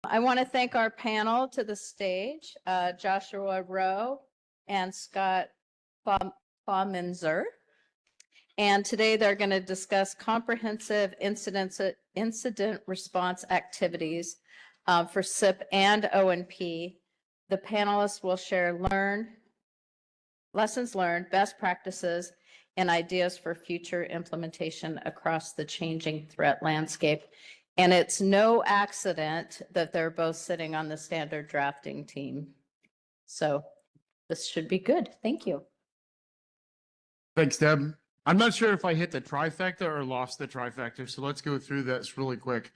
I want to thank our panel to the stage, Joshua Rowe and Scott Bauminzer. And today they're going to discuss comprehensive incident response activities for CIP and O&P. The panelists will share lessons learned, best practices, and ideas for future implementation across the changing threat landscape. And it's no accident that they're both sitting on the standard drafting team. So this should be good. Thank you. Thanks, Deb. I'm not sure if I hit the trifecta or lost the trifecta, so let's go through this really quick.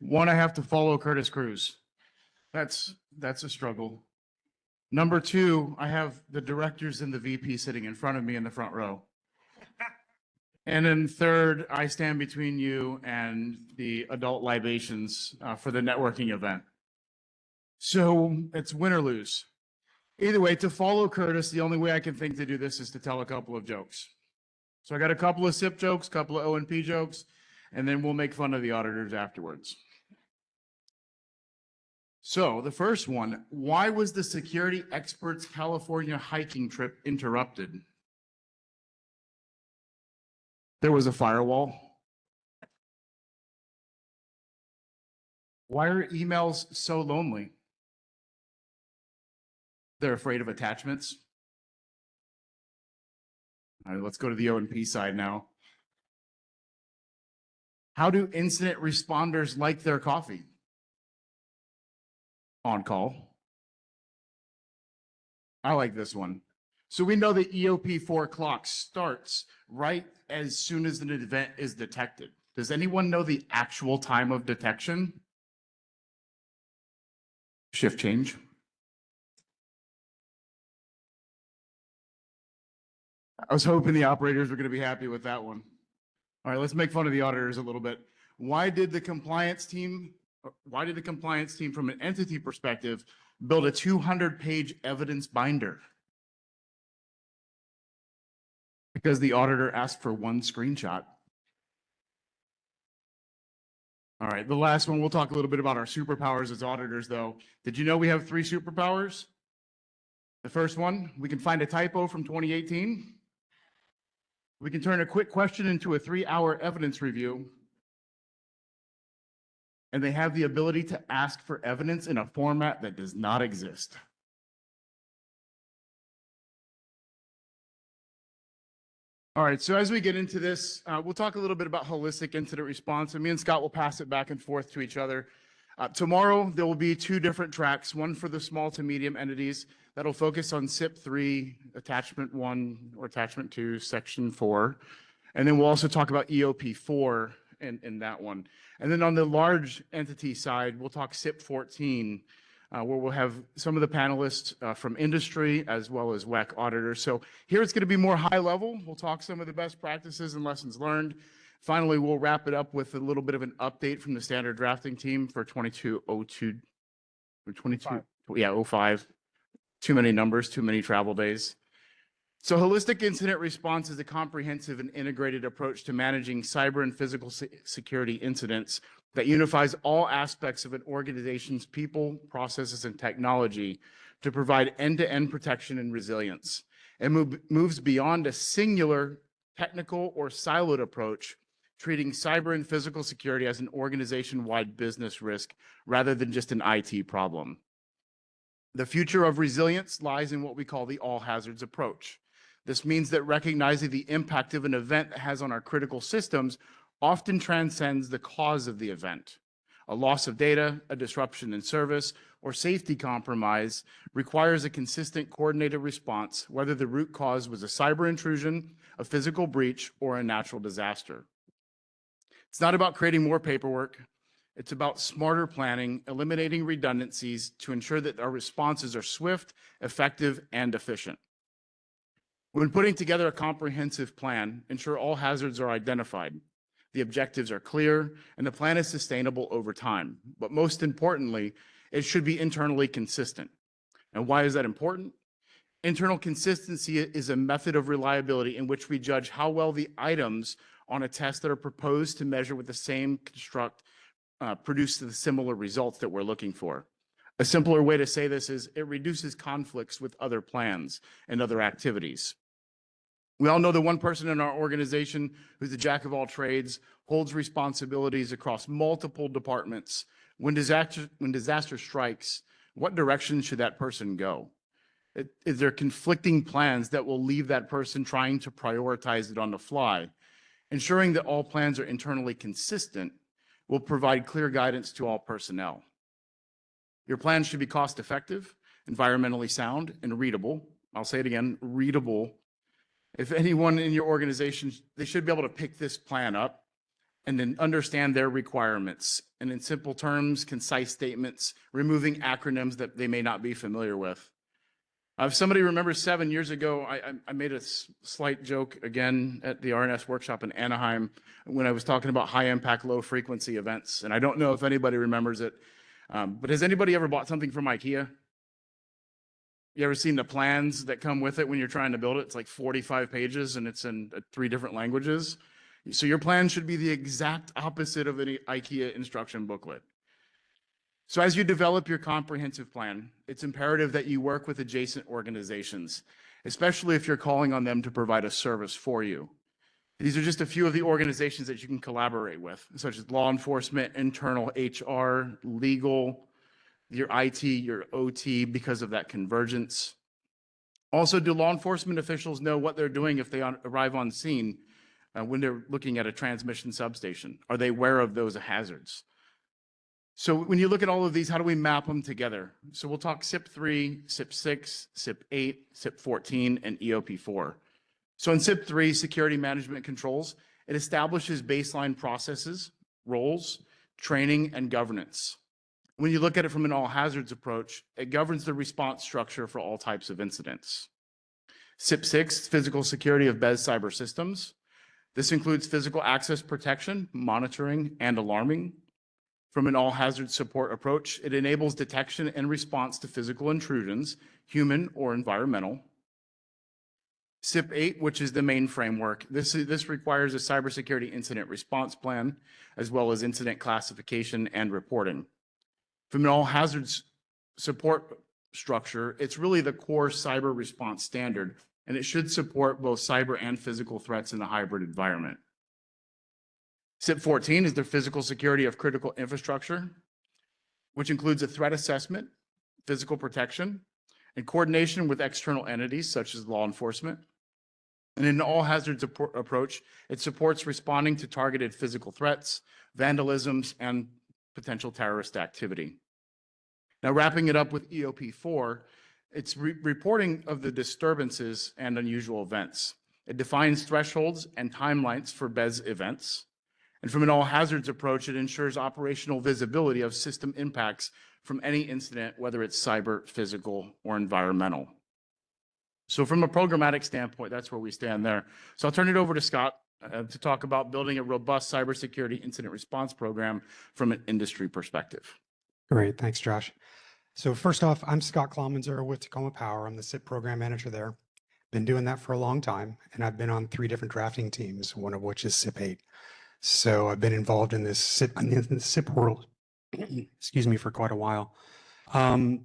One, I have to follow Curtis Cruz. That's a struggle. Number two, I have the directors and the VP sitting in front of me in the front row. And then third, I stand between you and the adult libations for the networking event. So it's win or lose. Either way, to follow Curtis, the only way I can think to do this is to tell a couple of jokes. So I got a couple of CIP jokes, couple of O&P jokes, and then we'll make fun of the auditors afterwards. So the first one, why was the security experts' California hiking trip interrupted? There was a firewall. Why are emails so lonely? They're afraid of attachments. All right, let's go to the O&P side now. How do incident responders like their coffee? On call. I like this one. So we know the EOP4 clock starts right as soon as an event is detected. Does anyone know the actual time of detection? Shift change. I was hoping the operators were going to be happy with that one. All right, let's make fun of the auditors a little bit. Why did the compliance team from an entity perspective build a 200-page evidence binder? Because the auditor asked for one screenshot. All right, the last one, we'll talk a little bit about our superpowers as auditors, though. Did you know we have 3 superpowers? The first one, we can find a typo from 2018. We can turn a quick question into a 3-hour evidence review. And they have the ability to ask for evidence in a format that does not exist. All right, so as we get into this, we'll talk a little bit about holistic incident response, and me and Scott will pass it back and forth to each other. Tomorrow, there will be 2 different tracks, one for the small to medium entities that'll focus on CIP 3, Attachment 1 or Attachment 2, Section 4. And then we'll also talk about EOP 4 in that one. And then on the large entity side, we'll talk CIP 14, where we'll have some of the panelists from industry as well as WEC auditors. So here it's going to be more high level. We'll talk some of the best practices and lessons learned. Finally, we'll wrap it up with a little bit of an update from the standard drafting team for 2202 or 22, yeah, 05. Too many numbers, too many travel days. So holistic incident response is a comprehensive and integrated approach to managing cyber and physical security incidents that unifies all aspects of an organization's people, processes, and technology to provide end-to-end protection and resilience. It moves beyond a singular technical or siloed approach, treating cyber and physical security as an organization-wide business risk rather than just an IT problem. The future of resilience lies in what we call the all hazards approach. This means that recognizing the impact of an event has on our critical systems often transcends the cause of the event. A loss of data, a disruption in service, or safety compromise requires a consistent coordinated response, whether the root cause was a cyber intrusion, a physical breach, or a natural disaster. It's not about creating more paperwork. It's about smarter planning, eliminating redundancies to ensure that our responses are swift, effective, and efficient. When putting together a comprehensive plan, ensure all hazards are identified, the objectives are clear, and the plan is sustainable over time. But most importantly, it should be internally consistent. And why is that important? Internal consistency is a method of reliability in which we judge how well the items on a test that are proposed to measure with the same construct produce the similar results that we're looking for. A simpler way to say this is it reduces conflicts with other plans and other activities. We all know the one person in our organization who's the jack of all trades, holds responsibilities across multiple departments. When disaster strikes, what direction should that person go? Is there conflicting plans that will leave that person trying to prioritize it on the fly? Ensuring that all plans are internally consistent will provide clear guidance to all personnel. Your plan should be cost-effective, environmentally sound, and readable. I'll say it again, readable. If anyone in your organization, they should be able to pick this plan up and then understand their requirements. And in simple terms, concise statements, removing acronyms that they may not be familiar with. If somebody remembers 7 years ago, I made a slight joke again at the RNS workshop in Anaheim when I was talking about high impact, low frequency events. And I don't know if anybody remembers it, but has anybody ever bought something from IKEA? You ever seen the plans that come with it when you're trying to build it? It's like 45 pages and it's in 3 different languages. So your plan should be the exact opposite of any IKEA instruction booklet. So as you develop your comprehensive plan, it's imperative that you work with adjacent organizations, especially if you're calling on them to provide a service for you. These are just a few of the organizations that you can collaborate with, such as law enforcement, internal HR, legal, your IT, your OT, because of that convergence. Also, do law enforcement officials know what they're doing if they arrive on scene when they're looking at a transmission substation? Are they aware of those hazards? So when you look at all of these, how do we map them together? So we'll talk CIP 3, CIP 6, CIP 8, CIP 14, and EOP 4. So in CIP 3, security management controls, it establishes baseline processes, roles, training, and governance. When you look at it from an all hazards approach, it governs the response structure for all types of incidents. CIP 6, physical security of BES cyber systems. This includes physical access protection, monitoring, and alarming. From an all hazard support approach, it enables detection and response to physical intrusions, human or environmental. CIP 8, which is the main framework, this requires a cybersecurity incident response plan, as well as incident classification and reporting. From an all hazards support structure, it's really the core cyber response standard, and it should support both cyber and physical threats in a hybrid environment. CIP 14 is the physical security of critical infrastructure, which includes a threat assessment, physical protection, and coordination with external entities such as law enforcement. And in an all hazards approach, it supports responding to targeted physical threats, vandalisms, and potential terrorist activity. Now, wrapping it up with EOP 4, it's reporting of the disturbances and unusual events. It defines thresholds and timelines for BES events. And from an all hazards approach, it ensures operational visibility of system impacts from any incident, whether it's cyber, physical, or environmental. So from a programmatic standpoint, that's where we stand there. So I'll turn it over to Scott to talk about building a robust cybersecurity incident response program from an industry perspective. Great, thanks, Josh. So first off, I'm Scott Klomenzer with Tacoma Power. I'm the CIP program manager there. Been doing that for a long time, and I've been on 3 different drafting teams, one of which is CIP 8. So I've been involved in this CIP world, excuse me, for quite a while. From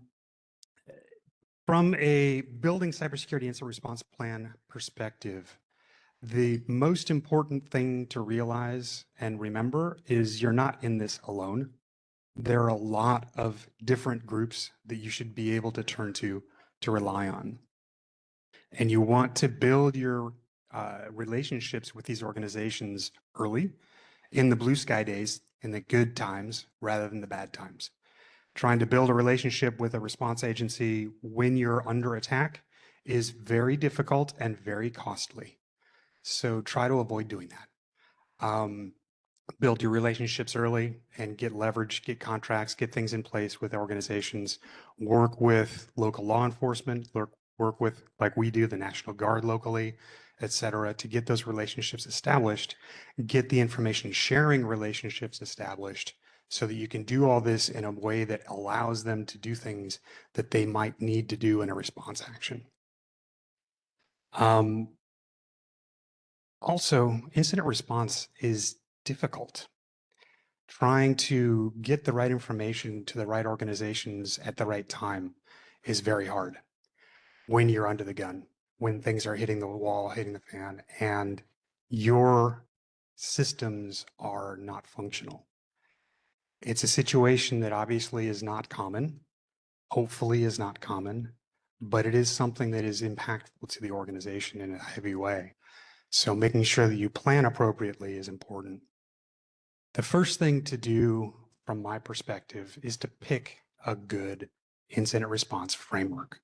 a building cybersecurity incident response plan perspective, the most important thing to realize and remember is you're not in this alone. There are a lot of different groups that you should be able to turn to rely on. And you want to build your relationships with these organizations early, in the blue sky days, in the good times, rather than the bad times. Trying to build a relationship with a response agency when you're under attack is very difficult and very costly. So try to avoid doing that. Build your relationships early and get leverage, get contracts, get things in place with organizations, work with local law enforcement, work with, like we do, the National Guard locally, et cetera, to get those relationships established, get the information sharing relationships established so that you can do all this in a way that allows them to do things that they might need to do in a response action. Also, incident response is difficult. trying to get the right information to the right organizations at the right time is very hard when you're under the gun, when things are hitting the wall, hitting the fan, and your systems are not functional. It's a situation that obviously is not common, hopefully is not common, but it is something that is impactful to the organization in a heavy way. So making sure that you plan appropriately is important. The first thing to do from my perspective is to pick a good incident response framework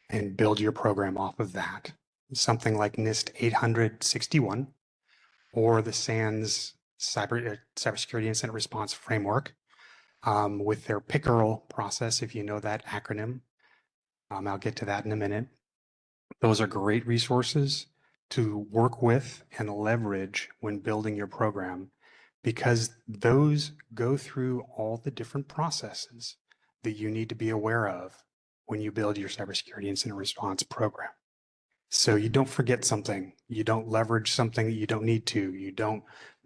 and build your program off of that. Something like NIST 861 or the SANS Cybersecurity Incident Response Framework with their PICKERL process, if you know that acronym. I'll get to that in a minute. Those are great resources to work with and leverage when building your program, because those go through all the different processes that you need to be aware of when you build your cybersecurity incident response program. So you don't forget something, you don't leverage something that you don't need to, you don't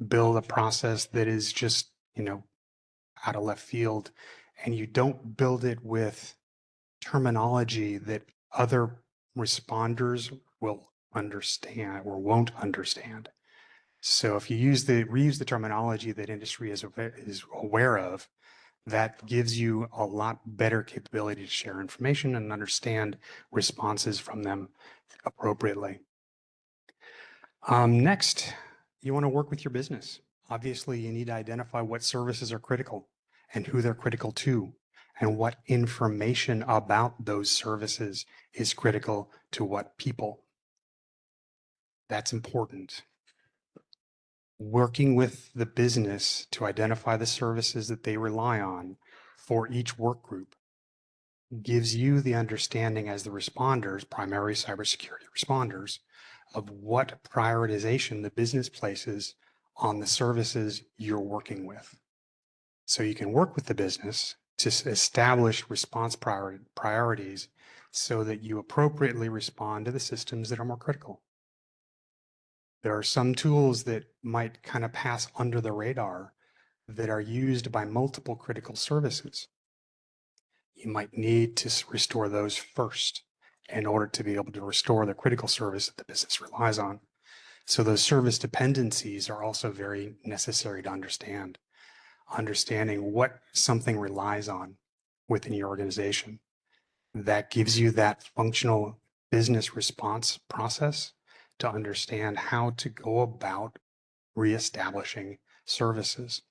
build a process that is just, out of left field, and you don't build it with terminology that other responders will understand or won't understand. So if you reuse the terminology that industry is aware of, that gives you a lot better capability to share information and understand responses from them appropriately. Next, you want to work with your business. Obviously, you need to identify what services are critical and who they're critical to, and what information about those services is critical to what people. That's important. Working with the business to identify the services that they rely on for each work group gives you the understanding as the responders, primary cybersecurity responders, of what prioritization the business places on the services you're working with. So you can work with the business to establish response priorities so that you appropriately respond to the systems that are more critical. There are some tools that might kind of pass under the radar that are used by multiple critical services. You might need to restore those first in order to be able to restore the critical service that the business relies on. So those service dependencies are also very necessary to understand. Understanding what something relies on within your organization. That gives you that functional business response process to understand how to go about reestablishing services.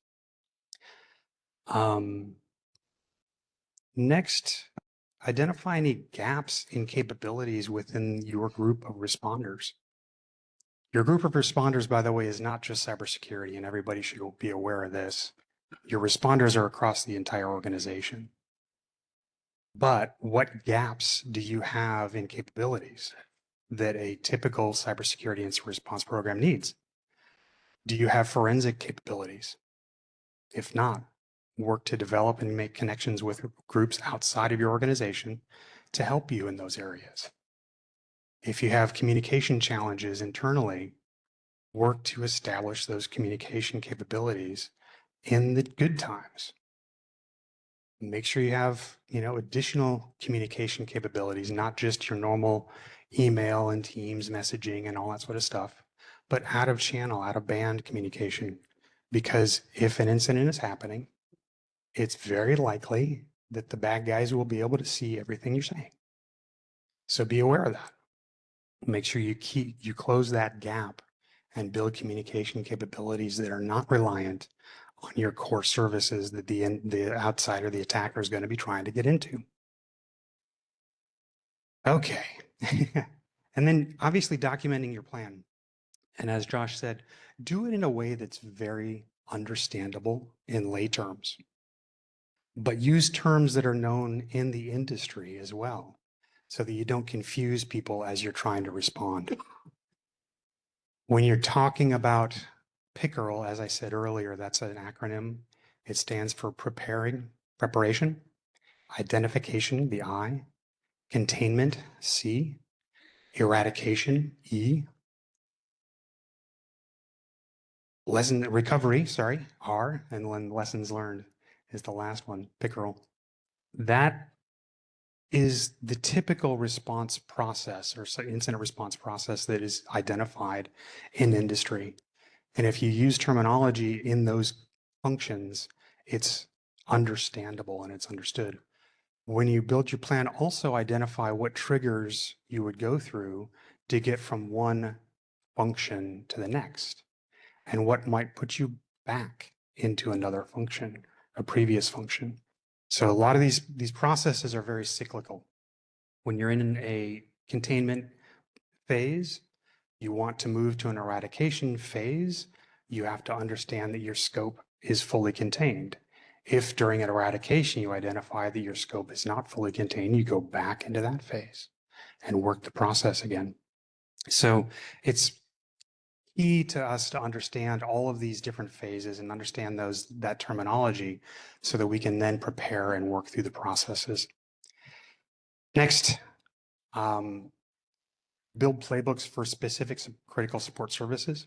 Next, identify any gaps in capabilities within your group of responders. Your group of responders, by the way, is not just cybersecurity, and everybody should be aware of this. Your responders are across the entire organization. But what gaps do you have in capabilities that a typical cybersecurity incident response program needs? Do you have forensic capabilities? If not, work to develop and make connections with groups outside of your organization to help you in those areas. If you have communication challenges internally, work to establish those communication capabilities in the good times. Make sure you have, additional communication capabilities, not just your normal email and Teams messaging and all that sort of stuff, but out of channel, out of band communication. Because if an incident is happening, it's very likely that the bad guys will be able to see everything you're saying. So be aware of that. Make sure you close that gap and build communication capabilities that are not reliant on your core services that the outsider, the attacker, is going to be trying to get into. Okay. And then obviously documenting your plan. And as Josh said, do it in a way that's very understandable in lay terms, but use terms that are known in the industry as well, so that you don't confuse people as you're trying to respond. When you're talking about PICKERL, as I said earlier, that's an acronym. It stands for preparation, identification, the I, containment, C, eradication, E, recovery, sorry, R, and then lessons learned is the last one, pickerel. That is the typical response process or incident response process that is identified in industry. And if you use terminology in those functions, it's understandable and it's understood. When you build your plan, also identify what triggers you would go through to get from one function to the next, and what might put you back into another function, a previous function. So a lot of these processes are very cyclical. When you're in a containment phase, you want to move to an eradication phase, you have to understand that your scope is fully contained. If during an eradication you identify that your scope is not fully contained, you go back into that phase and work the process again. So it's key to us to understand all of these different phases and understand that terminology so that we can then prepare and work through the processes. Next, build playbooks for specific critical support services.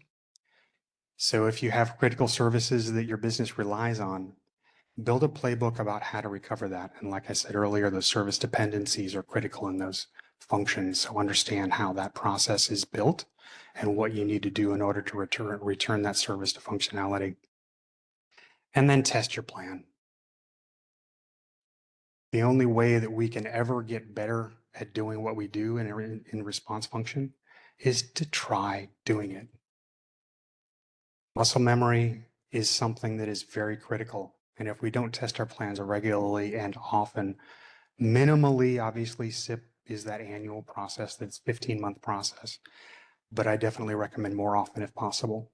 So if you have critical services that your business relies on, build a playbook about how to recover that. And like I said earlier, the service dependencies are critical in those functions. So understand how that process is built and what you need to do in order to return that service to functionality. And then test your plan. The only way that we can ever get better at doing what we do in response function is to try doing it. Muscle memory is something that is very critical. And if we don't test our plans regularly and often, minimally, obviously, CIP is that annual process, that's 15-month process. But I definitely recommend more often if possible.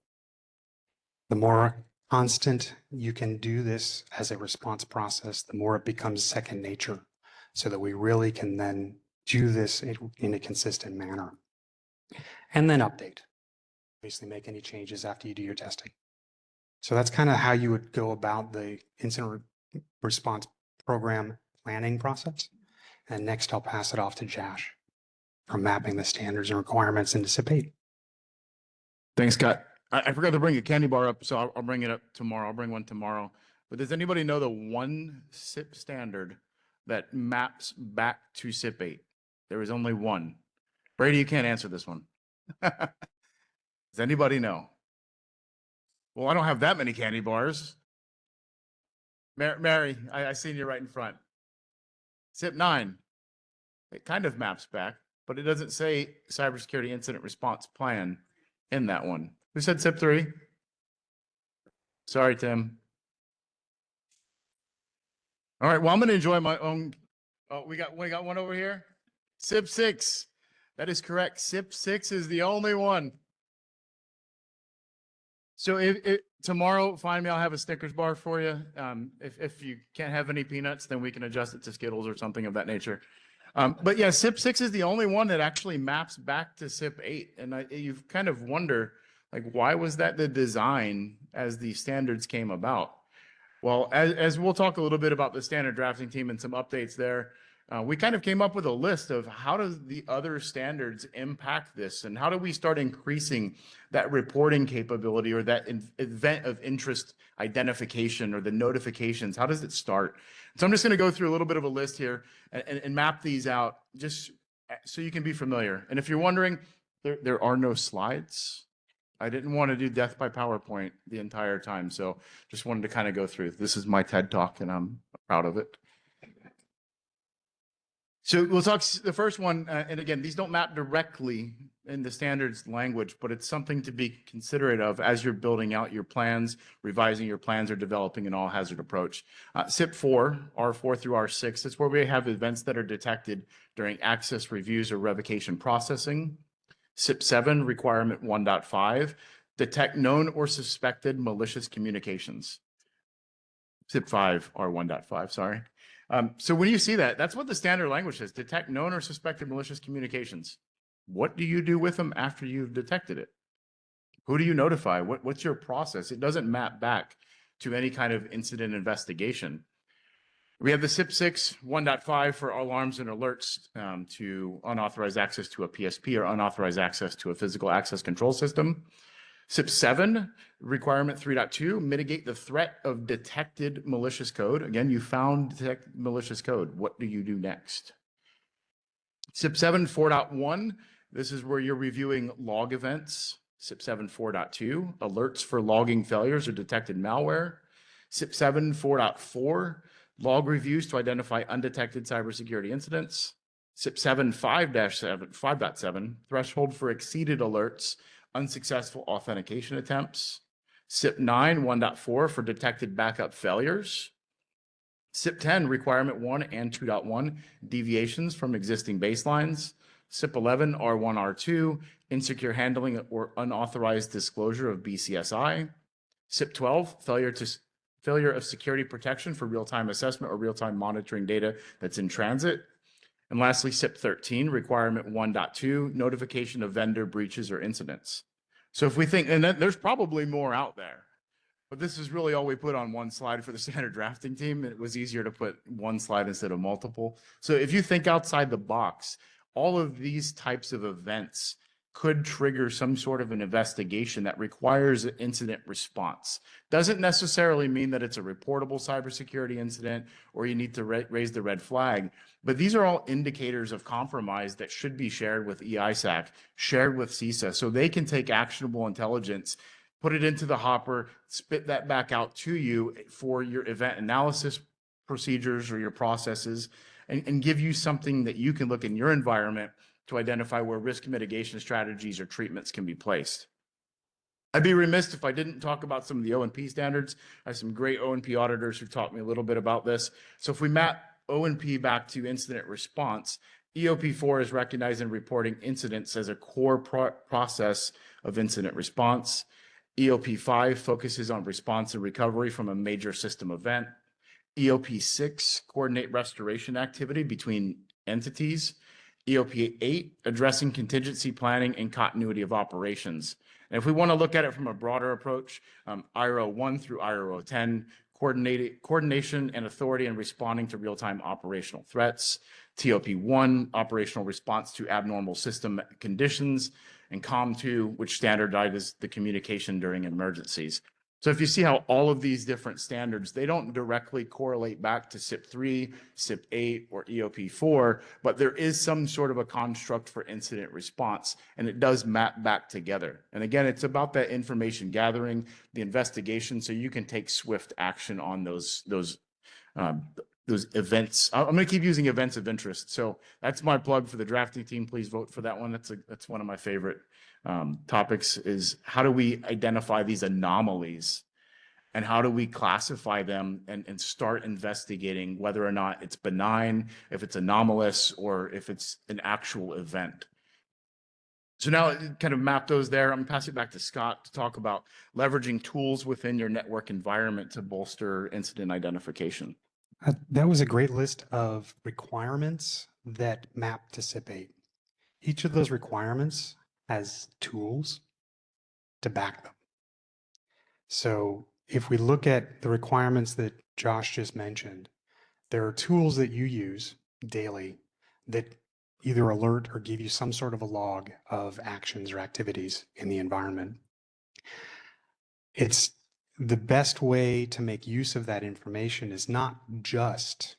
The more constant you can do this as a response process, the more it becomes second nature, so that we really can then do this in a consistent manner. And then update. Basically make any changes after you do your testing. So that's kind of how you would go about the incident response program planning process. And next I'll pass it off to Josh for mapping the standards and requirements into CIP 8. Thanks, Scott. I forgot to bring a candy bar up, so I'll bring it up tomorrow. I'll bring one tomorrow. But does anybody know the one CIP standard that maps back to CIP 8? There is only one. Brady, you can't answer this one. Does anybody know? Well, I don't have that many candy bars. Mary, I seen you right in front. CIP 9. It kind of maps back, but it doesn't say cybersecurity incident response plan in that one. Who said CIP 3? Sorry, Tim. All right, well, I'm going to enjoy my own. Oh, we got one over here. CIP 6. That is correct. CIP 6 is the only one. So if tomorrow, find me, I'll have a Snickers bar for you. If you can't have any peanuts, then we can adjust it to Skittles or something of that nature. But yeah, CIP 6 is the only one that actually maps back to CIP 8. And you kind of wonder, like, why was that the design as the standards came about? Well, as we'll talk a little bit about the standard drafting team and some updates there, we kind of came up with a list of how does the other standards impact this, and how do we start increasing that reporting capability or that event of interest identification or the notifications. How does it start? So I'm just going to go through a little bit of a list here and map these out just so you can be familiar. And if you're wondering, there are no slides. I didn't want to do death by PowerPoint the entire time, so just wanted to kind of go through. This is my TED Talk, and I'm proud of it. So we'll talk the first one, and again, these don't map directly in the standards language, but it's something to be considerate of as you're building out your plans, revising your plans, or developing an all-hazard approach. CIP 4, R4 through R6, is where we have events that are detected during access reviews or revocation processing. CIP 7, requirement 1.5, detect known or suspected malicious communications. CIP 5, R1.5, sorry. So when you see that, that's what the standard language says, detect known or suspected malicious communications. What do you do with them after you've detected it? Who do you notify? What's your process? It doesn't map back to any kind of incident investigation. We have the CIP 6 1.5 for alarms and alerts to unauthorized access to a PSP or unauthorized access to a physical access control system. SIP 7, requirement 3.2, mitigate the threat of detected malicious code. Again, you found detected malicious code. What do you do next? SIP 7 4.1, this is where you're reviewing log events. SIP 7 4.2, alerts for logging failures or detected malware. SIP 7 4.4, log reviews to identify undetected cybersecurity incidents. SIP 7 5.7, threshold for exceeded alerts, unsuccessful authentication attempts. SIP 9 1.4 for detected backup failures. SIP 10 requirement 1 and 2.1 deviations from existing baselines. SIP 11 R1 R2 insecure handling or unauthorized disclosure of BCSI. SIP 12 failure of security protection for real-time assessment or real-time monitoring data that's in transit. And lastly, SIP 13 requirement 1.2 notification of vendor breaches or incidents. So if we think, and then there's probably more out there, but this is really all we put on one slide for the standard drafting team. It was easier to put one slide instead of multiple. So if you think outside the box, all of these types of events could trigger some sort of an investigation that requires an incident response. Doesn't necessarily mean that it's a reportable cybersecurity incident or you need to raise the red flag, but these are all indicators of compromise that should be shared with EISAC, shared with CISA, so they can take actionable intelligence, put it into the hopper, spit that back out to you for your event analysis procedures or your processes, and give you something that you can look in your environment to identify where risk mitigation strategies or treatments can be placed. I'd be remiss if I didn't talk about some of the O&P standards. I have some great O&P auditors who taught me a little bit about this. So if we map O&P back to incident response, EOP4 is recognizing and reporting incidents as a core process of incident response. EOP5 focuses on response and recovery from a major system event. EOP6, coordinate restoration activity between entities. EOP8, addressing contingency planning and continuity of operations. And if we want to look at it from a broader approach, IRO 1 through IRO 10, coordination and authority in responding to real-time operational threats. TOP1, operational response to abnormal system conditions. And COM2, which standardizes the communication during emergencies. So if you see how all of these different standards, they don't directly correlate back to SIP 3, SIP 8, or EOP4, but there is some sort of a construct for incident response, and it does map back together. And again, it's about that information gathering, the investigation, so you can take swift action on those events. I'm going to keep using events of interest. So that's my plug for the drafting team. Please vote for that one. That's one of my favorite topics, is how do we identify these anomalies and how do we classify them and start investigating whether or not it's benign, if it's anomalous, or if it's an actual event. So now kind of map those there. I'm gonna pass it back to Scott to talk about leveraging tools within your network environment to bolster incident identification. That was a great list of requirements that map to SIP 8. Each of those requirements has tools to back them. So if we look at the requirements that Josh just mentioned, there are tools that you use daily that either alert or give you some sort of a log of actions or activities in the environment. It's the best way to make use of that information is not just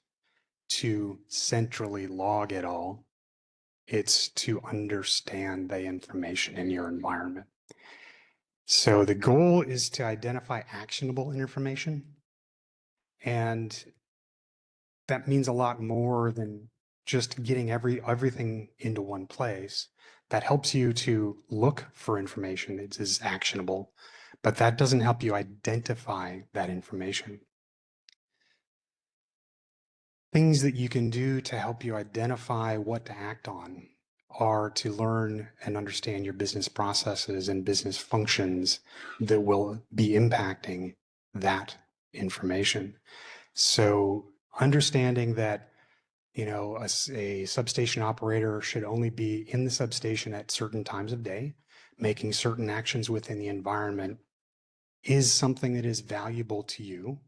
to centrally log it all, it's to understand the information in your environment. So the goal is to identify actionable information, and that means a lot more than just getting everything into one place. That helps you to look for information that is actionable, but that doesn't help you identify that information. Things that you can do to help you identify what to act on are to learn and understand your business processes and business functions that will be impacting that information. So understanding that, you know, a substation operator should only be in the substation at certain times of day, making certain actions within the environment is something that is valuable to you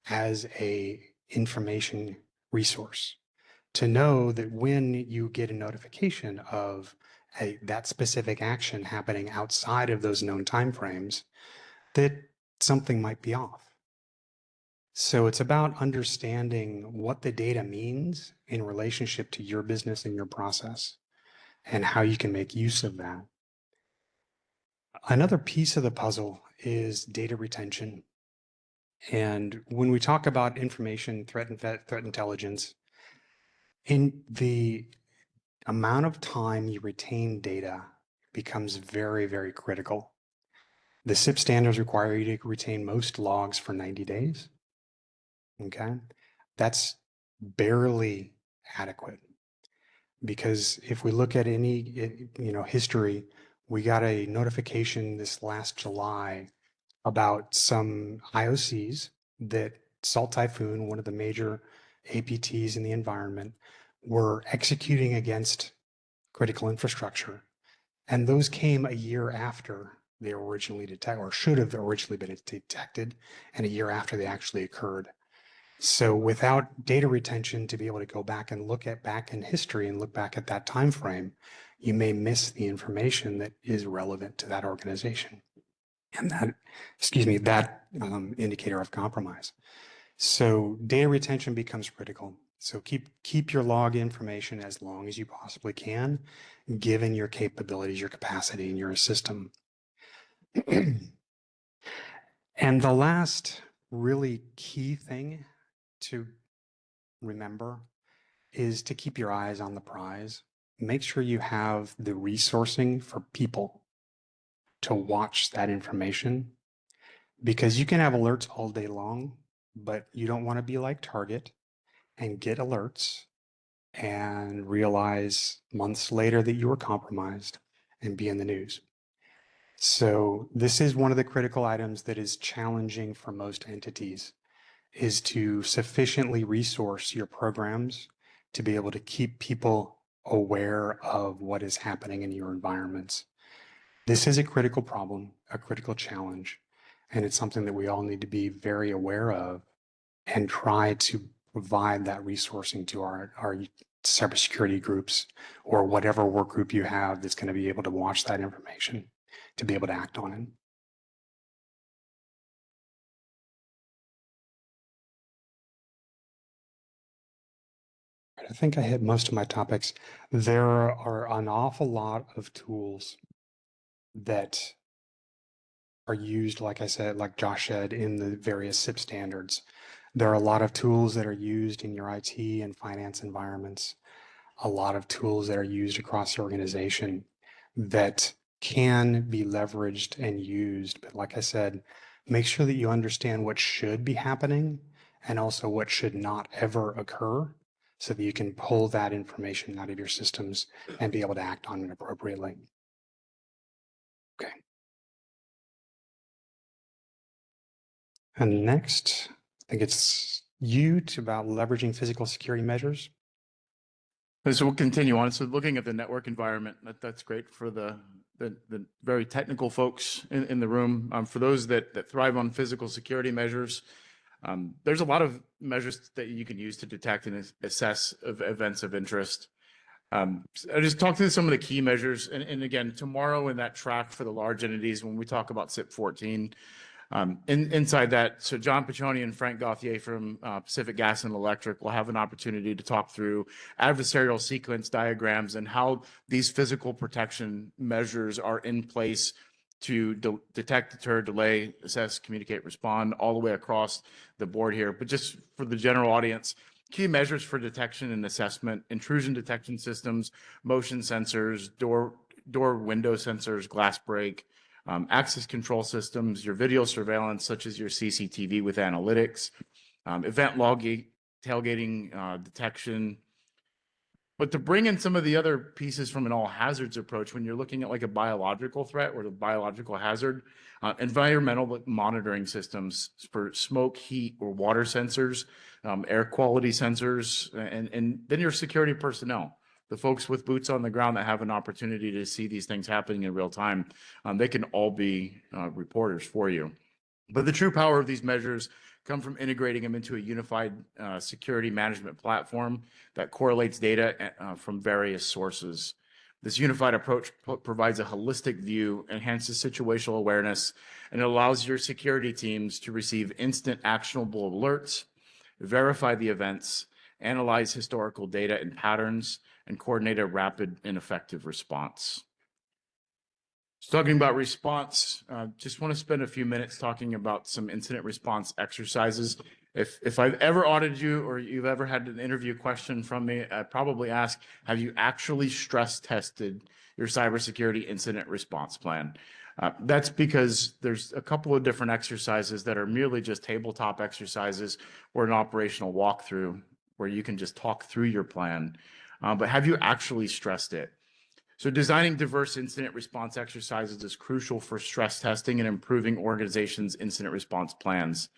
as a information resource. To know that when you get a notification of that specific action happening outside of those known timeframes, that something might be off. So it's about understanding what the data means in relationship to your business and your process and how you can make use of that. Another piece of the puzzle is data retention. And when we talk about information threat intelligence, in the amount of time you retain data becomes very, very critical. The CIP standards require you to retain most logs for 90 days. Okay. That's barely adequate, because if we look at any, history, we got a notification this last July about some IOCs that Salt Typhoon, one of the major APTs in the environment, were executing against critical infrastructure. And those came a year after they were originally detected, or should have originally been detected, and a year after they actually occurred. So without data retention to be able to go back and look at back in history and look back at that time frame, you may miss the information that is relevant to that organization and that indicator of compromise. So data retention becomes critical. So keep your log information as long as you possibly can, given your capabilities, your capacity, and your system. And the last really key thing to remember is to keep your eyes on the prize. Make sure you have the resourcing for people to watch that information, because you can have alerts all day long, but you don't want to be like Target and get alerts and realize months later that you were compromised and be in the news. So this is one of the critical items that is challenging for most entities, is to sufficiently resource your programs to be able to keep people aware of what is happening in your environments. This is a critical problem, a critical challenge, and it's something that we all need to be very aware of and try to provide that resourcing to our cybersecurity groups or whatever work group you have that's going to be able to watch that information to be able to act on it. I think I hit most of my topics. There are an awful lot of tools that are used, like I said, like Josh said, in the various CIP standards. There are a lot of tools that are used in your IT and finance environments, a lot of tools that are used across the organization that can be leveraged and used. But like I said, make sure that you understand what should be happening and also what should not ever occur, so that you can pull that information out of your systems and be able to act on it appropriately. Okay. And next, I think it's about leveraging physical security measures. So we'll continue on. So looking at the network environment, that's great for the very technical folks in the room. For those that thrive on physical security measures, there's a lot of measures that you can use to detect and assess events of interest. I just talked through some of the key measures, and again, tomorrow in that track for the large entities, when we talk about CIP 14, inside that, so John Piccioni and Frank Gauthier from Pacific Gas and Electric will have an opportunity to talk through adversarial sequence diagrams and how these physical protection measures are in place to detect, deter, delay, assess, communicate, respond, all the way across the board here. But just for the general audience, key measures for detection and assessment: intrusion detection systems, motion sensors, door window sensors, glass break, access control systems, your video surveillance, such as your CCTV with analytics, event logging, tailgating detection. But to bring in some of the other pieces from an all hazards approach, when you're looking at like a biological threat or the biological hazard, environmental monitoring systems for smoke, heat, or water sensors, air quality sensors, and then your security personnel, the folks with boots on the ground that have an opportunity to see these things happening in real time. They can all be reporters for you. But the true power of these measures come from integrating them into a unified security management platform that correlates data from various sources. This unified approach provides a holistic view, enhances situational awareness, and allows your security teams to receive instant actionable alerts, verify the events, analyze historical data and patterns, and coordinate a rapid and effective response. So talking about response, just want to spend a few minutes talking about some incident response exercises. If I've ever audited you or you've ever had an interview question from me, I'd probably ask, have you actually stress tested your cybersecurity incident response plan? That's because there's a couple of different exercises that are merely just tabletop exercises or an operational walkthrough where you can just talk through your plan. But have you actually stressed it? So designing diverse incident response exercises is crucial for stress testing and improving organizations' incident response plans.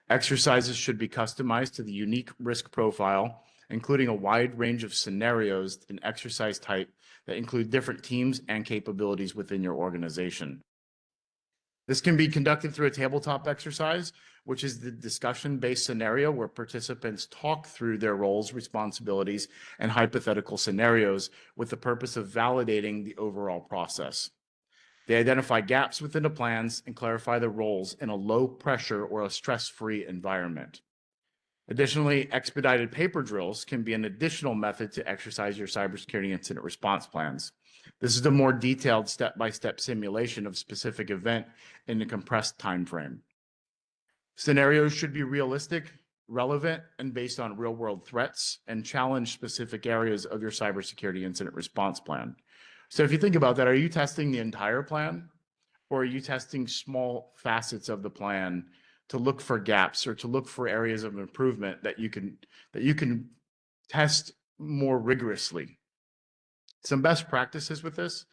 Exercises should be customized to the unique risk profile, including a wide range of scenarios and exercise type that include different teams and capabilities within your organization. This can be conducted through a tabletop exercise, which is the discussion-based scenario where participants talk through their roles, responsibilities, and hypothetical scenarios with the purpose of validating the overall process. They identify gaps within the plans and clarify the roles in a low pressure or a stress-free environment. Additionally, expedited paper drills can be an additional method to exercise your cybersecurity incident response plans. This is a more detailed step-by-step simulation of specific event in a compressed time frame. Scenarios should be realistic, relevant, and based on real-world threats and challenge specific areas of your cybersecurity incident response plan. So if you think about that, are you testing the entire plan, or are you testing small facets of the plan to look for gaps or to look for areas of improvement that you can test more rigorously? Some best practices with this,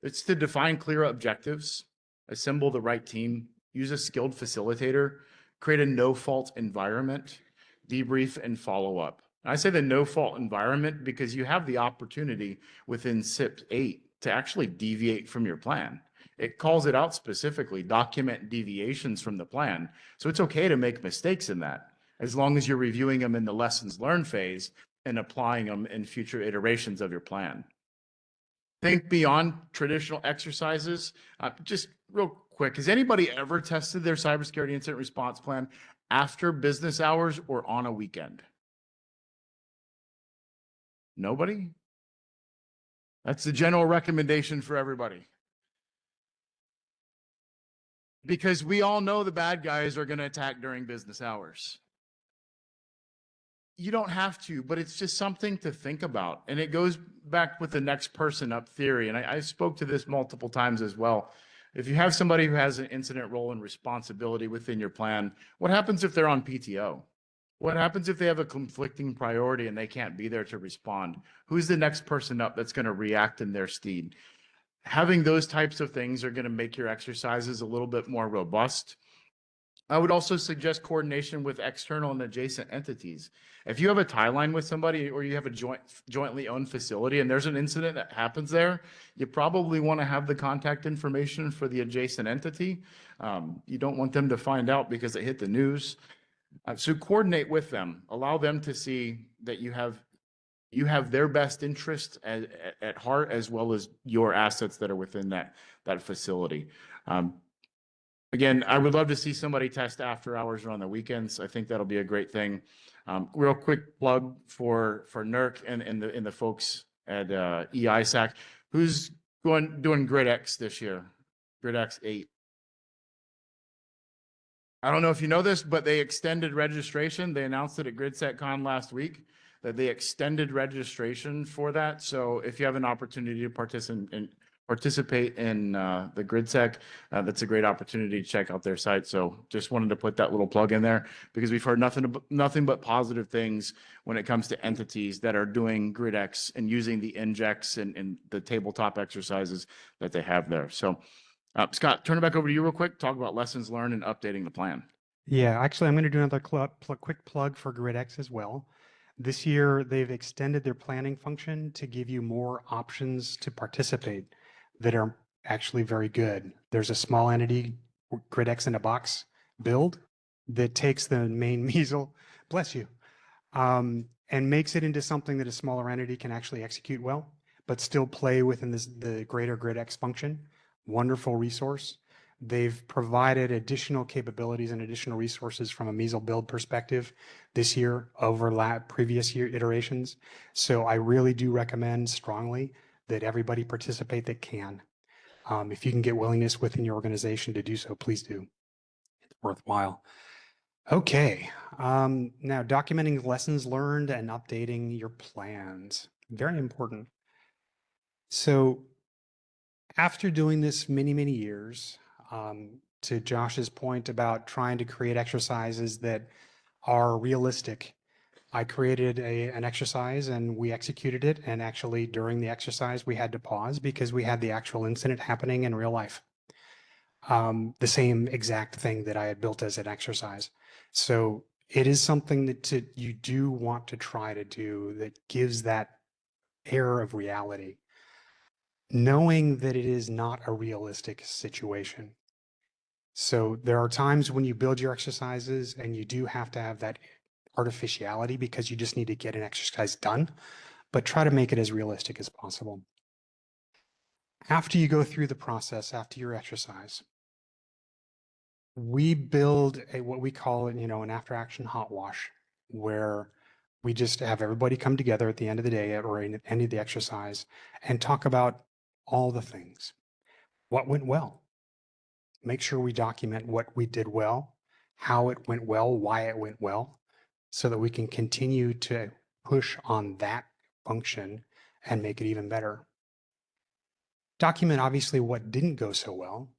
it's to define clear objectives, assemble the right team, use a skilled facilitator, create a no-fault environment, debrief, and follow up. I say the no-fault environment because you have the opportunity within CIP 8 to actually deviate from your plan. It calls it out specifically, document deviations from the plan. So it's okay to make mistakes in that, as long as you're reviewing them in the lessons learned phase and applying them in future iterations of your plan. Think beyond traditional exercises. Just real quick, has anybody ever tested their cybersecurity incident response plan after business hours or on a weekend? Nobody? That's the general recommendation for everybody. Because we all know the bad guys are going to attack during business hours. You don't have to, but it's just something to think about. And it goes back with the next person up theory. And I spoke to this multiple times as well. If you have somebody who has an incident role and responsibility within your plan, what happens if they're on PTO? What happens if they have a conflicting priority and they can't be there to respond? Who's the next person up that's going to react in their stead? Having those types of things are going to make your exercises a little bit more robust. I would also suggest coordination with external and adjacent entities. If you have a tie line with somebody or you have a jointly owned facility and there's an incident that happens there, you probably want to have the contact information for the adjacent entity. You don't want them to find out because it hit the news. So coordinate with them. Allow them to see that you have their best interest at heart, as well as your assets that are within that facility. Again, I would love to see somebody test after hours or on the weekends. I think that'll be a great thing. Real quick plug for NERC and the folks at EISAC. Who's doing GridX this year? GridX 8. I don't know if you know this, but they extended registration. They announced it at GridSecCon last week that they extended registration for that. So if you have an opportunity to participate in the GridSec, that's a great opportunity to check out their site. So just wanted to put that little plug in there because we've heard nothing but positive things when it comes to entities that are doing GridX and using the injects and the tabletop exercises that they have there. So Scott, turn it back over to you real quick. Talk about lessons learned and updating the plan. Yeah, actually, I'm going to do another quick plug for GridX as well. This year, they've extended their planning function to give you more options to participate that are actually very good. There's a small entity, GridX in a box build that takes the main measle, bless you, and makes it into something that a smaller entity can actually execute well. but still play within the greater GridX function. Wonderful resource. They've provided additional capabilities and additional resources from a measle build perspective this year over previous year iterations. So I really do recommend strongly that everybody participate that can. If you can get willingness within your organization to do so, please do. It's worthwhile. Okay, now documenting lessons learned and updating your plans. Very important. So after doing this many, many years, to Josh's point about trying to create exercises that are realistic, I created an exercise and we executed it. And actually during the exercise, we had to pause because we had the actual incident happening in real life. The same exact thing that I had built as an exercise. So it is something that you do want to try to do that gives that air of reality, knowing that it is not a realistic situation. So there are times when you build your exercises and you do have to have that artificiality because you just need to get an exercise done, but try to make it as realistic as possible. After you go through the process, after your exercise, we build what we call an after action hot wash, where we just have everybody come together at the end of the day or at the end of the exercise and talk about all the things. What went well? Make sure we document what we did well, how it went well, why it went well, so that we can continue to push on that function and make it even better. Document obviously what didn't go so well.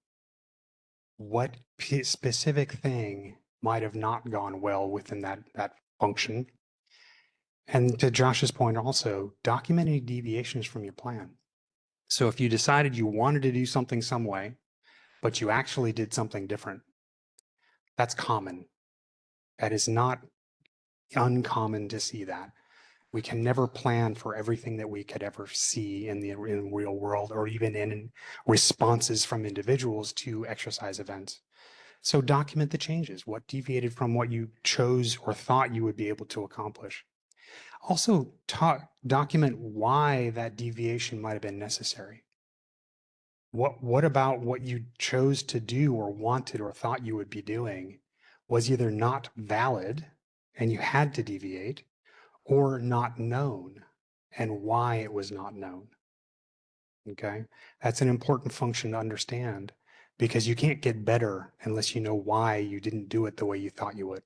What specific thing might have not gone well within that function. And to Josh's point also, document any deviations from your plan. So if you decided you wanted to do something some way, but you actually did something different, that's common. That is not uncommon to see that. We can never plan for everything that we could ever see in the real world or even in responses from individuals to exercise events. So document the changes, what deviated from what you chose or thought you would be able to accomplish. Also document why that deviation might have been necessary. What about what you chose to do or wanted or thought you would be doing was either not valid and you had to deviate, or not known and why it was not known. Okay, that's an important function to understand because you can't get better unless you know why you didn't do it the way you thought you would.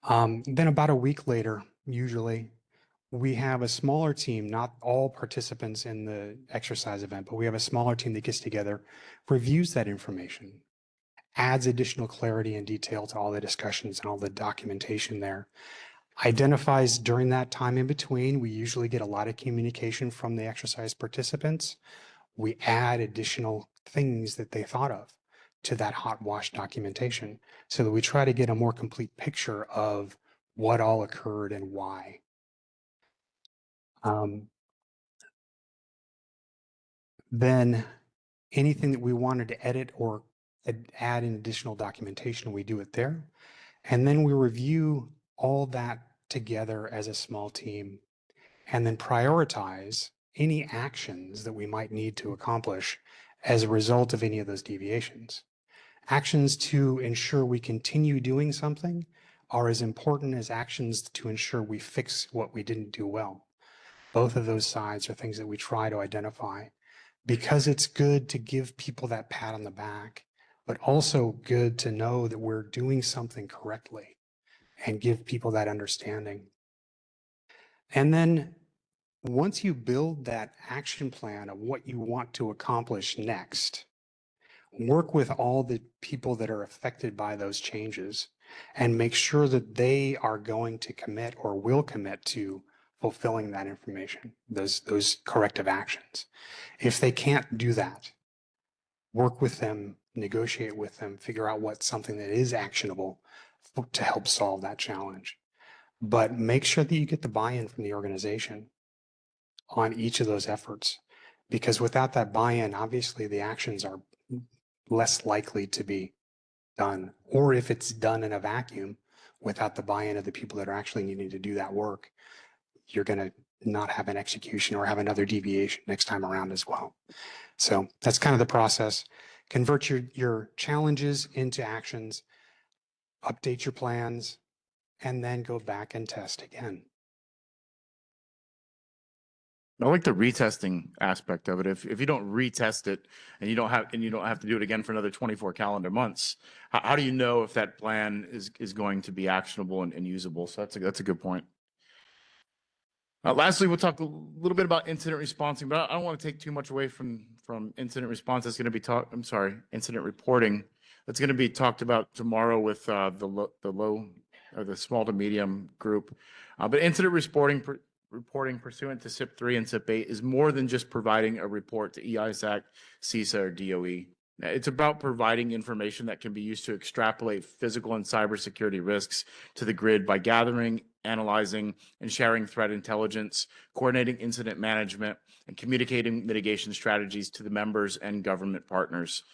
Then about a week later, usually, we have a smaller team, not all participants in the exercise event, but we have a smaller team that gets together, reviews that information, adds additional clarity and detail to all the discussions and all the documentation there, identifies during that time in between. We usually get a lot of communication from the exercise participants. We add additional things that they thought of to that hot wash documentation so that we try to get a more complete picture of what all occurred and why. Then anything that we wanted to edit or add in additional documentation, we do it there. And then we review all that together as a small team and then prioritize any actions that we might need to accomplish as a result of any of those deviations. Actions to ensure we continue doing something are as important as actions to ensure we fix what we didn't do well. Both of those sides are things that we try to identify because it's good to give people that pat on the back, but also good to know that we're doing something correctly and give people that understanding. And then once you build that action plan of what you want to accomplish next, work with all the people that are affected by those changes and make sure that they are going to commit or will commit to fulfilling that information, those corrective actions. If they can't do that, work with them, negotiate with them, figure out what's something that is actionable to help solve that challenge. But make sure that you get the buy-in from the organization on each of those efforts, because without that buy-in, obviously the actions are less likely to be done. Or if it's done in a vacuum without the buy-in of the people that are actually needing to do that work, you're going to not have an execution or have another deviation next time around as well. So that's kind of the process. Convert your challenges into actions, update your plans, and then go back and test again. I like the retesting aspect of it. If you don't retest it and you don't have to do it again for another 24 calendar months, how do you know if that plan is going to be actionable and usable? So that's a good point. Lastly, we'll talk a little bit about incident responding, but I don't want to take too much away from incident response. That's going to be incident reporting. That's going to be talked about tomorrow with the low or the small to medium group. But incident reporting pursuant to CIP 3 and CIP 8 is more than just providing a report to EISAC, CISA, or DOE. It's about providing information that can be used to extrapolate physical and cybersecurity risks to the grid by gathering, analyzing, and sharing threat intelligence, coordinating incident management, and communicating mitigation strategies to the members and government partners.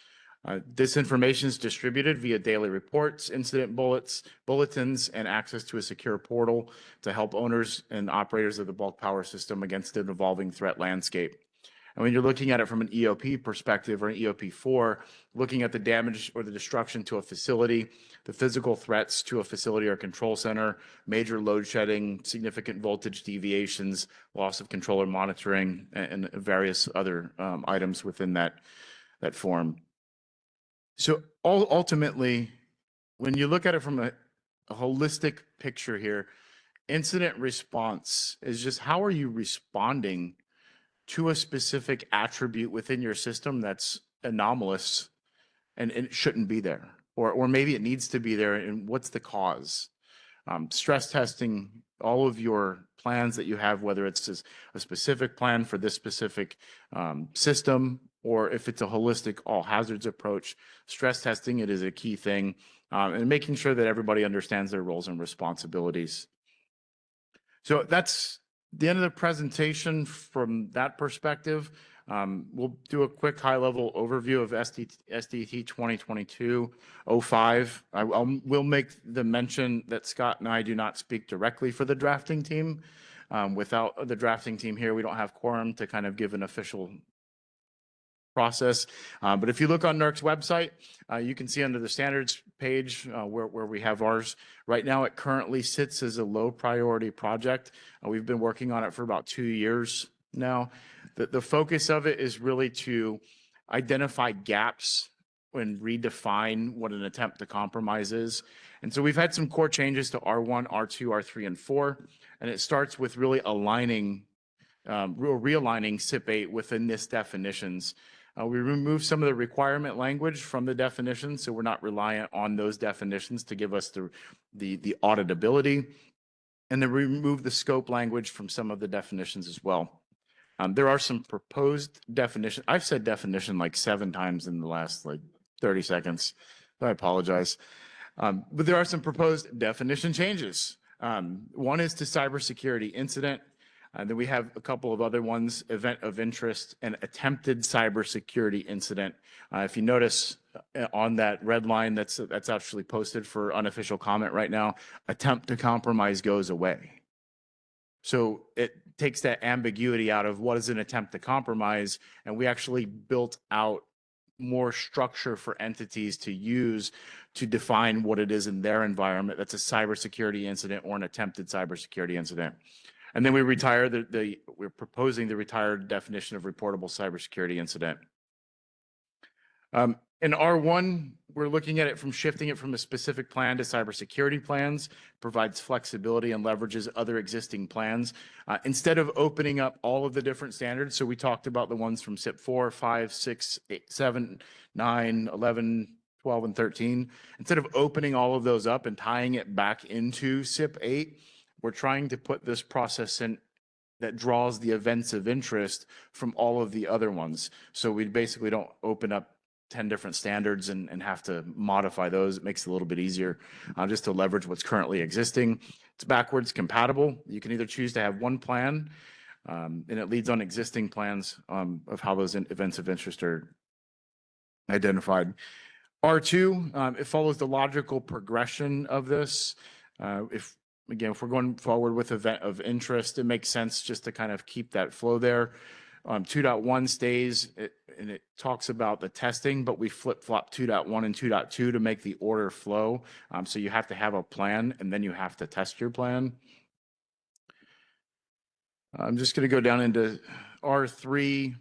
This information is distributed via daily reports, incident bulletins, and access to a secure portal to help owners and operators of the bulk power system against an evolving threat landscape. And when you're looking at it from an EOP perspective or an EOP4, looking at the damage or the destruction to a facility, the physical threats to a facility or control center, major load shedding, significant voltage deviations, loss of controller monitoring, and various other items within that form. So ultimately, when you look at it from a holistic picture here, incident response is just how are you responding to a specific attribute within your system that's anomalous and it shouldn't be there, or maybe it needs to be there, and what's the cause? Stress testing all of your plans that you have, whether it's a specific plan for this specific system, or if it's a holistic all hazards approach, stress testing it is a key thing, and making sure that everybody understands their roles and responsibilities. So that's the end of the presentation from that perspective. We'll do a quick high-level overview of SDT 2022-05. We'll make the mention that Scott and I do not speak directly for the drafting team. Without the drafting team here, we don't have quorum to kind of give an official process. But if you look on NERC's website, you can see under the standards page where we have ours. Right now, it currently sits as a low priority project. We've been working on it for about 2 years now. The focus of it is really to identify gaps and redefine what an attempt to compromise is. And so we've had some core changes to R1, R2, R3, and 4. And it starts with really realigning CIP 8 within this definitions. We removed some of the requirement language from the definitions, so we're not reliant on those definitions to give us the auditability. And then we removed the scope language from some of the definitions as well. There are some proposed definitions. I've said definition like 7 times in the last 30 seconds. I apologize. But there are some proposed definition changes. One is to cybersecurity incident. Then we have a couple of other ones, event of interest and attempted cybersecurity incident. If you notice on that red line that's actually posted for unofficial comment right now, attempt to compromise goes away. So it takes that ambiguity out of what is an attempt to compromise, and we actually built out more structure for entities to use to define what it is in their environment that's a cybersecurity incident or an attempted cybersecurity incident. And then we retire we're proposing the retired definition of reportable cybersecurity incident. In R1, we're looking at it from shifting it from a specific plan to cybersecurity plans, provides flexibility and leverages other existing plans. Instead of opening up all of the different standards, so we talked about the ones from CIP 4, 5, 6, 8, 7, 9, 11, 12, and 13. Instead of opening all of those up and tying it back into CIP 8, we're trying to put this process in that draws the events of interest from all of the other ones. So we basically don't open up 10 different standards and have to modify those. It makes it a little bit easier just to leverage what's currently existing. It's backwards compatible. You can either choose to have one plan and it leads on existing plans of how those events of interest are identified. R2, it follows the logical progression of this. If again, if we're going forward with event of interest, it makes sense just to kind of keep that flow there. 2.1 stays and it talks about the testing, but we flip-flop 2.1 and 2.2 to make the order flow. So you have to have a plan and then you have to test your plan. I'm just going to go down into R3.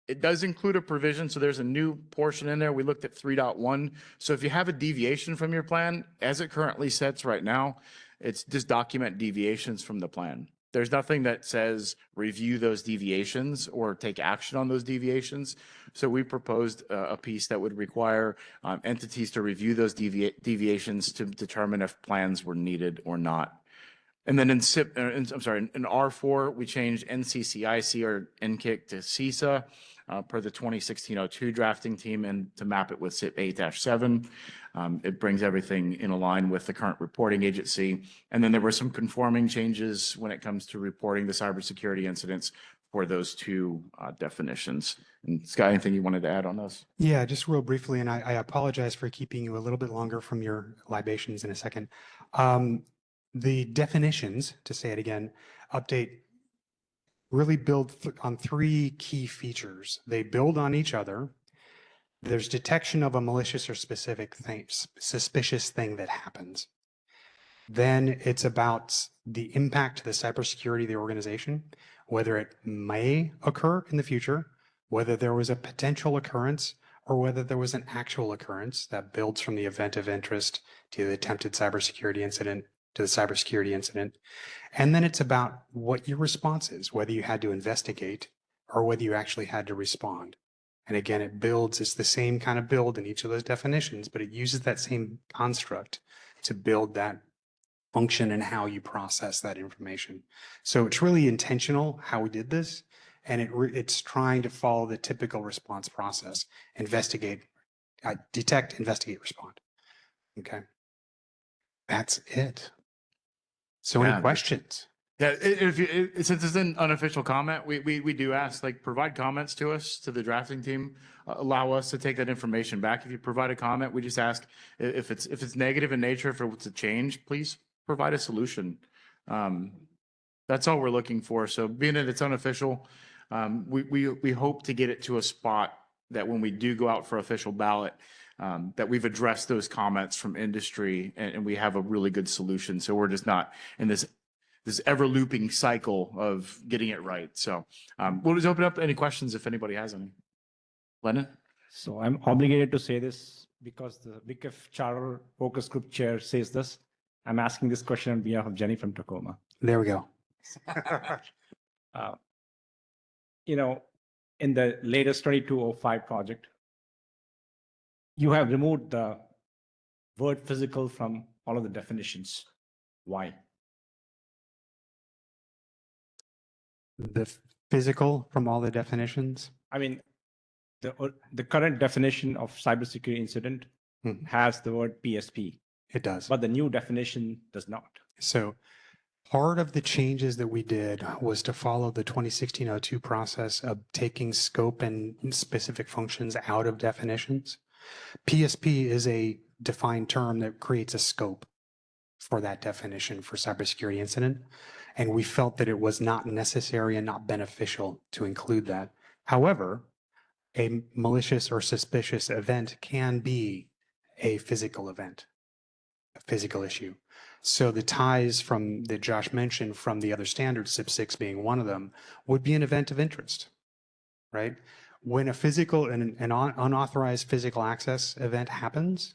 It does include a provision, so there's a new portion in there. We looked at 3.1. So if you have a deviation from your plan, as it currently sets right now, it's just document deviations from the plan. There's nothing that says review those deviations or take action on those deviations. So we proposed a piece that would require entities to review those deviations to determine if plans were needed or not. And then in CIP, in R4, we changed NCCIC or NCIC to CISA per the 2016-02 drafting team and to map it with CIP 8-7. It brings everything in line with the current reporting agency. And then there were some conforming changes when it comes to reporting the cybersecurity incidents for those two definitions. And Scott, anything you wanted to add on those? Yeah, just real briefly, and I apologize for keeping you a little bit longer from your libations in a second. The definitions, to say it again, update really build on three key features. They build on each other. There's detection of a malicious or specific thing, suspicious thing that happens. Then it's about the impact to the cybersecurity of the organization, whether it may occur in the future, whether there was a potential occurrence, or whether there was an actual occurrence that builds from the event of interest to the attempted cybersecurity incident to the cybersecurity incident. And then it's about what your response is, whether you had to investigate or whether you actually had to respond. And again, it builds, it's the same kind of build in each of those definitions, but it uses that same construct to build that function and how you process that information. So it's really intentional how we did this, and it's trying to follow the typical response process: investigate, detect, investigate, respond. Okay, that's it. So Yeah. any questions? Yeah, since it's an unofficial comment, we do ask, like, provide comments to us, to the drafting team, allow us to take that information back. If you provide a comment, we just ask if it's negative in nature, if it's a change, please provide a solution. That's all we're looking for. So being that it's unofficial, we hope to get it to a spot that when we do go out for official ballot, that we've addressed those comments from industry and we have a really good solution. So we're just not in this ever looping cycle of getting it right. So we'll just open up any questions if anybody has any. Lennon? So I'm obligated to say this because the BICF Charter Focus Group Chair says this. I'm asking this question on behalf of Jenny from Tacoma. There we go. In the latest 2205 project, you have removed the word physical from all of the definitions. Why? The physical from all the definitions? I mean, the current definition of cybersecurity incident has the word PSP. It does. But the new definition does not. So part of the changes that we did was to follow the 2016-02 process of taking scope and specific functions out of definitions. PSP is a defined term that creates a scope for that definition for cybersecurity incident. And we felt that it was not necessary and not beneficial to include that. However, a malicious or suspicious event can be a physical event, a physical issue. So the ties from that Josh mentioned from the other standards, CIP 6 being one of them, would be an event of interest, right? When a physical and an unauthorized physical access event happens,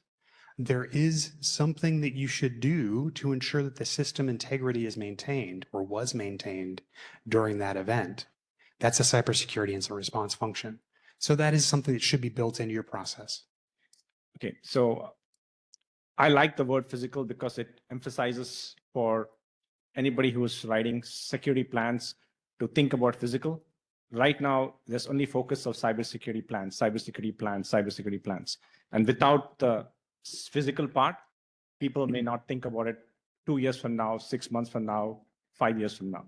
there is something that you should do to ensure that the system integrity is maintained or was maintained during that event. That's a cybersecurity incident response function. So that is something that should be built into your process. Okay, so I like the word physical because it emphasizes for anybody who is writing security plans to think about physical. Right now, there's only focus of cybersecurity plans, cybersecurity plans, cybersecurity plans. And without the physical part, people may not think about it 2 years from now, 6 months from now, 5 years from now,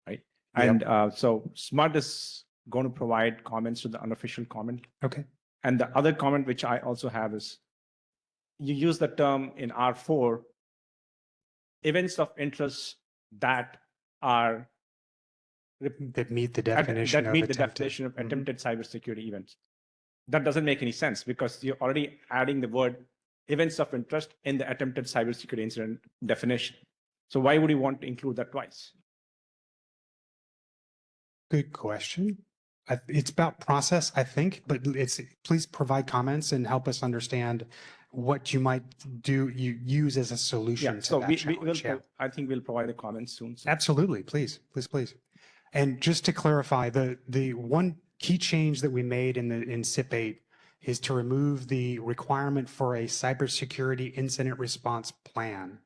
right? Yep. And so SMART is going to provide comments to the unofficial comment. Okay. And the other comment which I also have is, you use the term in R4, events of interest that are That meet the definition that of meet the attempted. definition of Mhm. attempted cybersecurity events. That doesn't make any sense because you're already adding the word events of interest in the attempted cybersecurity incident definition. So why would you want to include that twice? Good question. It's about process, I think, but please provide comments and help us understand what you might you use as a solution to So that we will, challenge. Yeah. I think we'll provide the comments soon. So Absolutely, please. And just to clarify, the one key change that we made in CIP 8 is to remove the requirement for a cybersecurity incident response plan.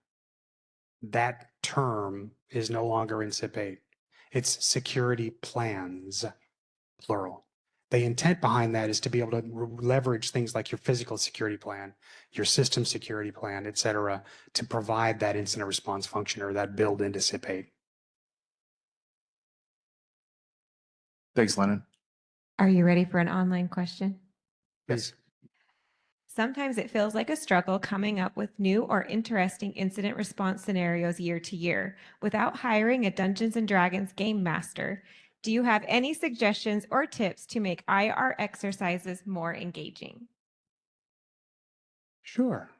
That term is no longer in CIP 8. It's security plans, plural. The intent behind that is to be able to leverage things like your physical security plan, your system security plan, et cetera, to provide that incident response function or that build into CIP 8. Thanks, Lennon. Are you ready for an online question? Please. Sometimes it feels like a struggle coming up with new or interesting incident response scenarios year to year without hiring a Dungeons and Dragons game master. Do you have any suggestions or tips to make IR exercises more engaging? Sure.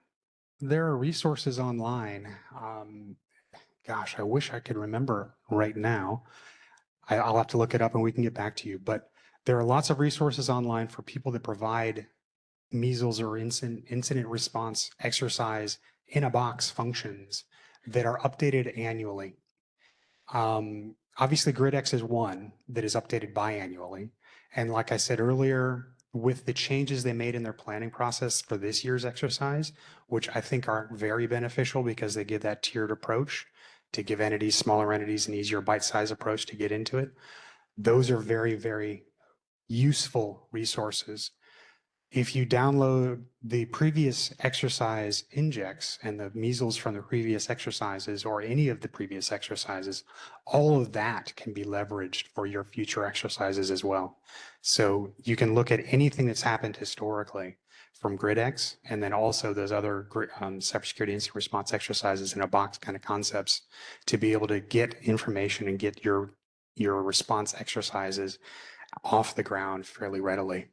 There are resources online. Gosh, I wish I could remember right now. I'll have to look it up and we can get back to you. But there are lots of resources online for people that provide measles or incident response exercise in a box functions that are updated annually. Obviously, GridX is one that is updated biannually. And like I said earlier, with the changes they made in their planning process for this year's exercise, which I think are very beneficial because they give that tiered approach to give entities, smaller entities, an easier bite-size approach to get into it. Those are very, very useful resources. If you download the previous exercise index and the measles from the previous exercises or any of the previous exercises, all of that can be leveraged for your future exercises as well. So you can look at anything that's happened historically from GridX and then also those other cybersecurity incident response exercises in a box kind of concepts to be able to get information and get your response exercises off the ground fairly readily.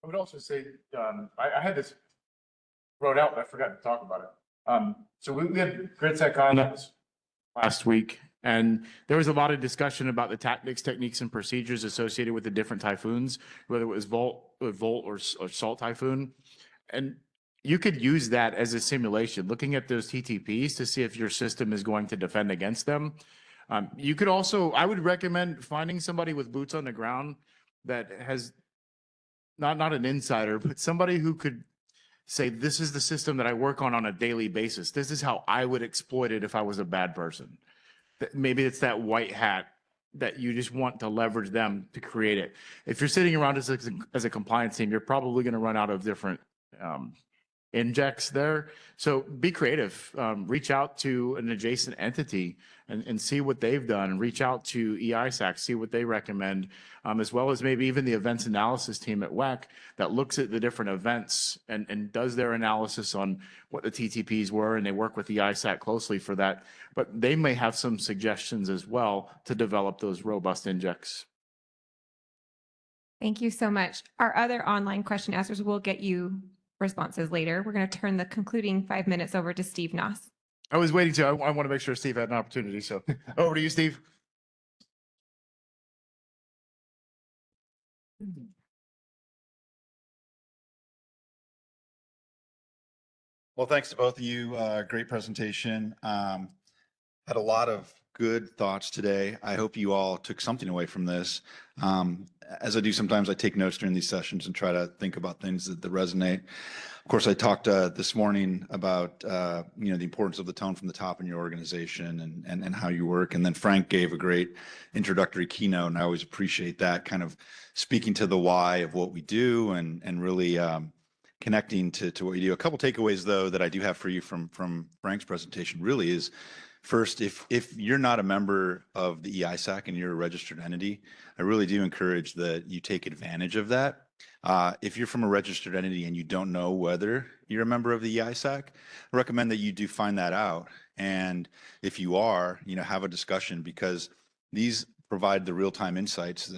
I would also say, I had this wrote out, but I forgot to talk about it. So we had GridSec on last week, and there was a lot of discussion about the tactics, techniques, and procedures associated with the different typhoons, whether it was Volt or Salt Typhoon. And you could use that as a simulation, looking at those TTPs to see if your system is going to defend against them. You could also, I would recommend finding somebody with boots on the ground that has not an insider, but somebody who could say, this is the system that I work on a daily basis. This is how I would exploit it if I was a bad person. Maybe it's that white hat that you just want to leverage them to create it. If you're sitting around as a compliance team, you're probably going to run out of different injects there. So be creative. Reach out to an adjacent entity and see what they've done, and reach out to EISAC, see what they recommend, as well as maybe even the events analysis team at WEC that looks at the different events and does their analysis on what the TTPs were, and they work with the EISAC closely for that. But they may have some suggestions as well to develop those robust injects. Thank you so much. Our other online question askers will get you responses later. We're going to turn the concluding 5 minutes over to Steve Noss. I was waiting to, I want to make sure Steve had an opportunity. So over to you, Steve. Well, thanks to both of you. Great presentation. Had a lot of good thoughts today. I hope you all took something away from this. As I do sometimes, I take notes during these sessions and try to think about things that resonate. Of course, I talked this morning about the importance of the tone from the top in your organization and how you work. And then Frank gave a great introductory keynote, and I always appreciate that, kind of speaking to the why of what we do and really connecting to what you do. A couple takeaways, though, that I do have for you from Frank's presentation really is, first, if you're not a member of the EISAC and you're a registered entity, I really do encourage that you take advantage of that. If you're from a registered entity and you don't know whether you're a member of the EISAC, I recommend that you do find that out. And if you are, have a discussion, because these provide the real-time insights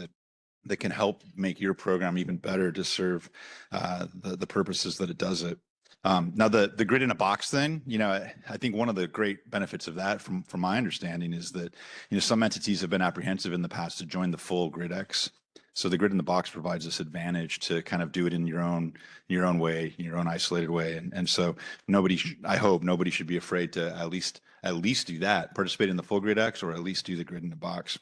that can help make your program even better to serve the purposes that it does it. Now, the grid in a box thing, I think one of the great benefits of that, from my understanding, is that some entities have been apprehensive in the past to join the full GridX. So the grid in the box provides this advantage to kind of do it in your own way, your own isolated way. And so I hope nobody should be afraid to at least do that, participate in the full GridX, or at least do the grid in the box.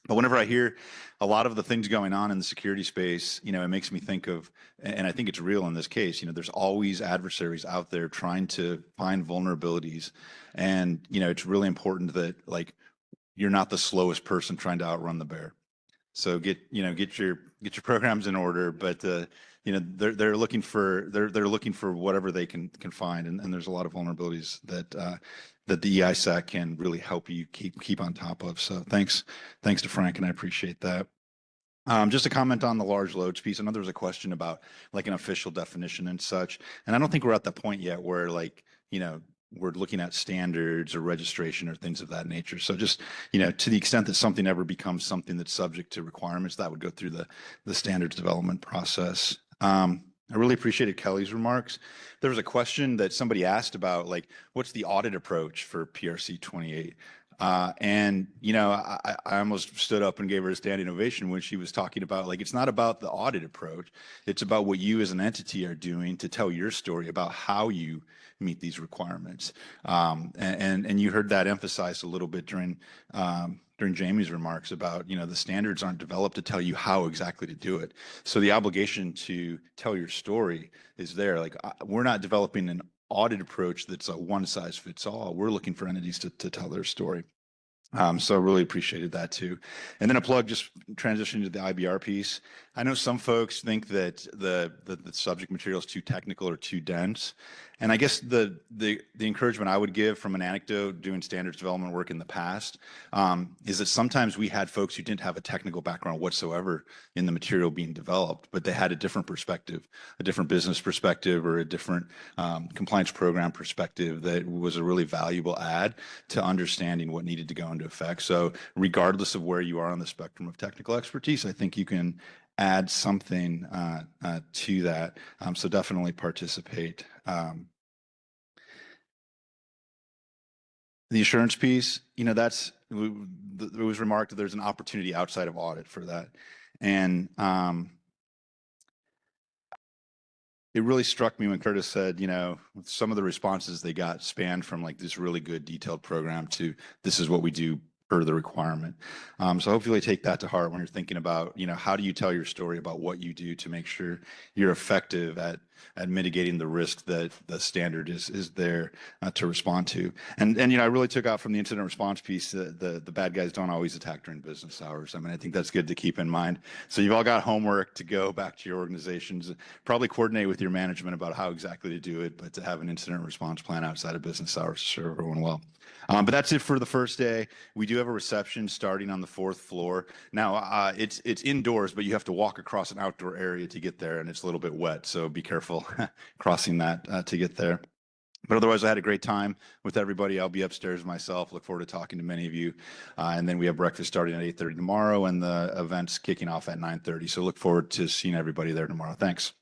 But whenever I hear a lot of the things going on in the security space, it makes me think of, and I think it's real in this case, there's always adversaries out there trying to find vulnerabilities. And, it's really important that, like, you're not the slowest person trying to outrun the bear. So get your programs in order, but they're looking for whatever they can find, and there's a lot of vulnerabilities that the EISAC can really help you keep on top of. So thanks to Frank, and I appreciate that. Just a comment on the large loads piece. I know there was a question about like an official definition and such, and I don't think we're at the point yet where, like, we're looking at standards or registration or things of that nature. So just, to the extent that something ever becomes something that's subject to requirements, that would go through the standards development process. I really appreciated Kelly's remarks. There was a question that somebody asked about, like, what's the audit approach for PRC 28? And, I almost stood up and gave her a standing ovation when she was talking about, like, it's not about the audit approach. It's about what you as an entity are doing to tell your story about how you meet these requirements. And you heard that emphasized a little bit during Jamie's remarks about, the standards aren't developed to tell you how exactly to do it. So the obligation to tell your story is there. Like, we're not developing an audit approach that's a one size fits all. We're looking for entities to tell their story. So I really appreciated that too. And then a plug, just transitioning to the IBR piece. I know some folks think that the subject material is too technical or too dense. And I guess the encouragement I would give from an anecdote doing standards development work in the past is that sometimes we had folks who didn't have a technical background whatsoever in the material being developed, but they had a different perspective, a different business perspective, or a different compliance program perspective that was a really valuable add to understanding what needed to go into effect. So regardless of where you are on the spectrum of technical expertise, I think you can add something to that. So definitely participate. The insurance piece, it was remarked that there's an opportunity outside of audit for that. And it really struck me when Curtis said, some of the responses they got spanned from like this really good detailed program to this is what we do per the requirement. So hopefully take that to heart when you're thinking about, how do you tell your story about what you do to make sure you're effective at mitigating the risk that the standard is there to respond to. And I really took out from the incident response piece the bad guys don't always attack during business hours. I mean, I think that's good to keep in mind. So you've all got homework to go back to your organizations, probably coordinate with your management about how exactly to do it, but to have an incident response plan outside of business hours to serve everyone well. But that's it for the first day. We do have a reception starting on the 4th floor. Now, it's indoors, but you have to walk across an outdoor area to get there, and it's a little bit wet, so be careful crossing that to get there. But otherwise, I had a great time with everybody. I'll be upstairs myself. Look forward to talking to many of you. And then we have breakfast starting at 8:30 tomorrow, and the event's kicking off at 9:30. So look forward to seeing everybody there tomorrow. Thanks.